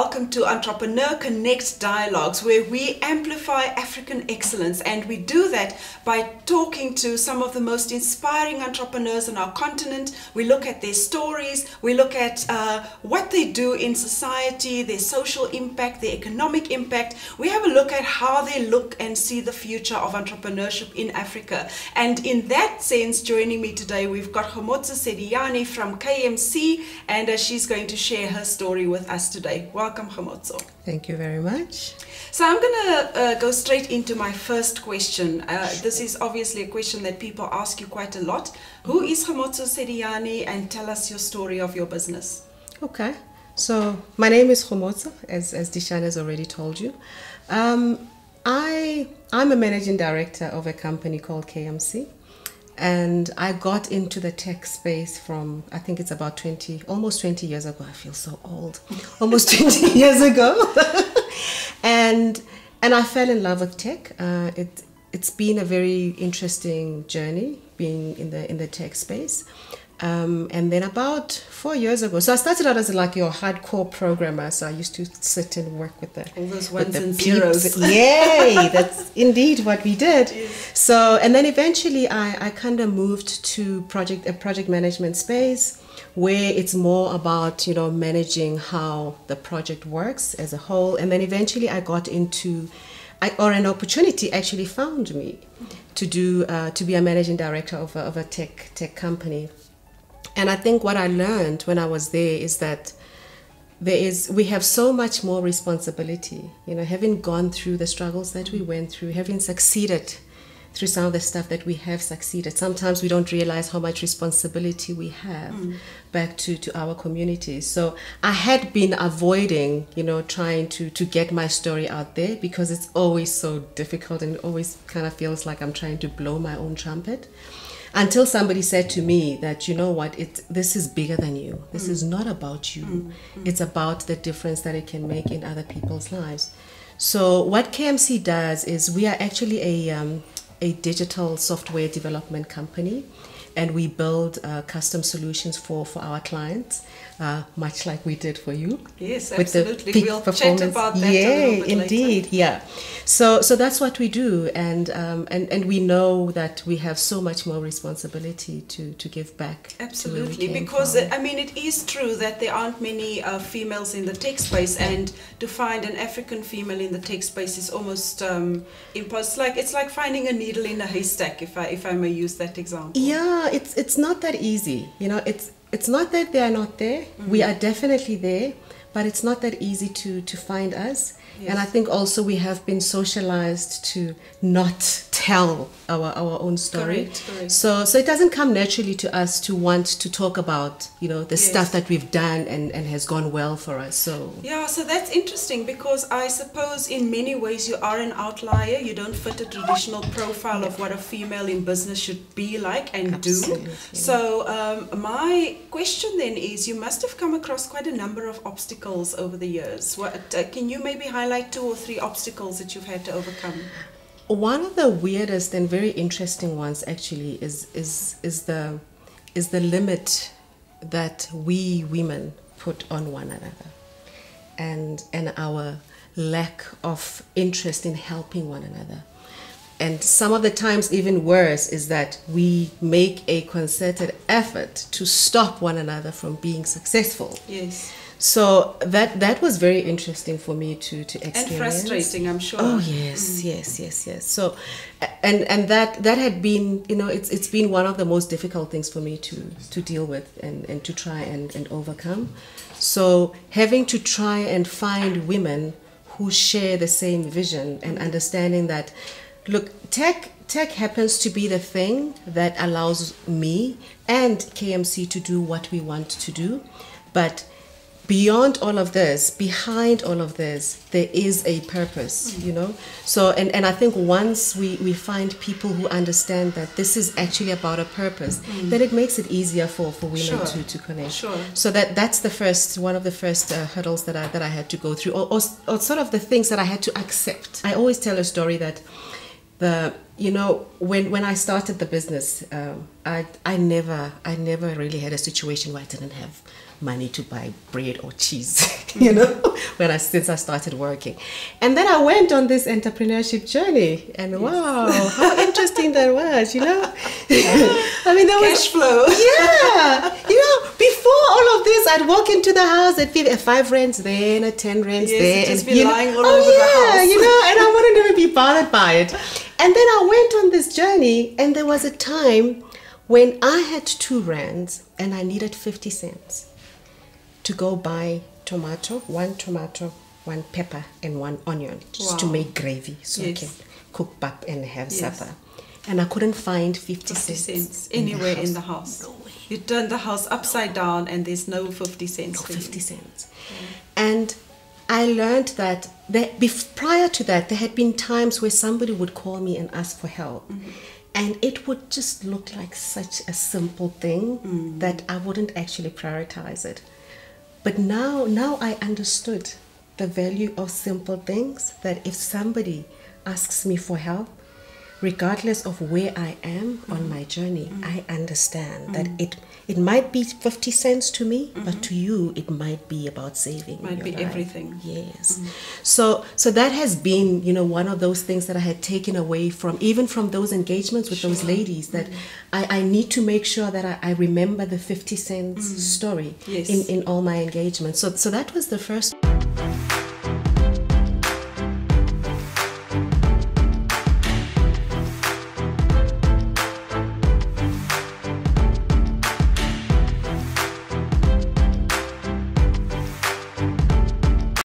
welcome to Entrepreneur Connect Dialogues, where we amplify African excellence, and we do that by talking to some of the most inspiring entrepreneurs on our continent. We look at their stories, we look at what they do in society, their social impact, their economic impact. We have a look at how they look and see the future of entrepreneurship in Africa. And in that sense, joining me today, we've got Kgomotso Sediane from KMC, and she's going to share her story with us today. Welcome, Kgomotso. Thank you very much. So I'm going to go straight into my first question. This is obviously a question that people ask you quite a lot. Who is Kgomotso Sediane, and tell us your story of your business. Okay, so my name is Kgomotso, as Deshun has already told you. I'm a managing director of a company called KMC. And I got into the tech space from, I think it's about almost 20 years ago. I feel so old. Almost 20 years ago. and I fell in love with tech. It's been a very interesting journey being in the tech space. And then about 4 years ago, so I started out as like your hardcore programmer. So I used to sit and work with all those ones and zeros. Yay, that's indeed what we did. Yes. So, and then eventually I kind of moved to a project management space where it's more about, managing how the project works as a whole. And then eventually I got into, an opportunity actually found me to be a managing director of a tech company. And I think what I learned when I was there is that we have so much more responsibility, having gone through the struggles that we went through, having succeeded through some of the stuff that we have succeeded. Sometimes we don't realize how much responsibility we have back to our communities. So I had been avoiding, trying to get my story out there because it's always so difficult and it always kind of feels like I'm trying to blow my own trumpet. Until somebody said to me that, you know what, this is bigger than you. This is not about you. It's about the difference that it can make in other people's lives. So what KMC does is we are actually a digital software development company, and we build custom solutions for our clients, much like we did for you. Yes, absolutely. We'll chat about that a little bit indeed, later. Yeah. So that's what we do, and we know that we have so much more responsibility to give back. Absolutely, because it is true that there aren't many females in the tech space, and to find an African female in the tech space is almost impossible. It's like finding a needle in a haystack, if I may use that example. Yeah. It's not that easy, it's not that they are not there. We are definitely there, but it's not that easy to find us. Yes. And I think also we have been socialized to not tell our own story. Correct. So it doesn't come naturally to us to want to talk about the stuff that we've done and has gone well for us. So that's interesting, because I suppose in many ways you are an outlier. You don't fit a traditional profile of what a female in business should be like and Absolutely. do. So my question then is, you must have come across quite a number of obstacles over the years. Can you maybe highlight 2 or 3 obstacles that you've had to overcome? One of the weirdest and very interesting ones actually is the limit that we women put on one another, and our lack of interest in helping one another. And some of the times even worse is that we make a concerted effort to stop one another from being successful. Yes. So that was very interesting for me to experience. And frustrating, I'm sure. Oh yes, yes. So, and that had been, it's been one of the most difficult things for me to deal with and to try and overcome. So having to try and find women who share the same vision and understanding that, look, tech happens to be the thing that allows me and KMC to do what we want to do, but beyond all of this, behind all of this, there is a purpose, So, and I think once we find people who understand that this is actually about a purpose, then it makes it easier for women to connect. Sure. So that's one of the first hurdles that I had to go through, or sort of the things that I had to accept. I always tell a story that when I started the business, I never really had a situation where I didn't have money to buy bread or cheese, since I started working. And then I went on this entrepreneurship journey, and wow, how interesting that was, I mean, there was cash flow. Yeah, before all of this, I'd walk into the house, I'd feel a 5 rands there and a 10 rands there, and and be lying all over the house. and I wouldn't even be bothered by it. And then I went on this journey, and there was a time when I had 2 rands and I needed 50 cents to go buy one tomato, 1 pepper, and 1 onion just to make gravy so I can cook pap and have supper. And I couldn't find 50 cents anywhere in the house. No way. You turned the house upside down and there's no 50 cents. No 50 cents. And I learned that prior to that, there had been times where somebody would call me and ask for help. And it would just look like such a simple thing that I wouldn't actually prioritize it. But now I understood the value of simple things, that if somebody asks me for help, regardless of where I am on my journey, I understand that it might be 50 cents to me, but to you it might be about saving. Might be life. everything. Yes. So that has been, one of those things that I had taken away from those engagements with those ladies, that I need to make sure that I remember the 50 cents story in all my engagements. So that was the first.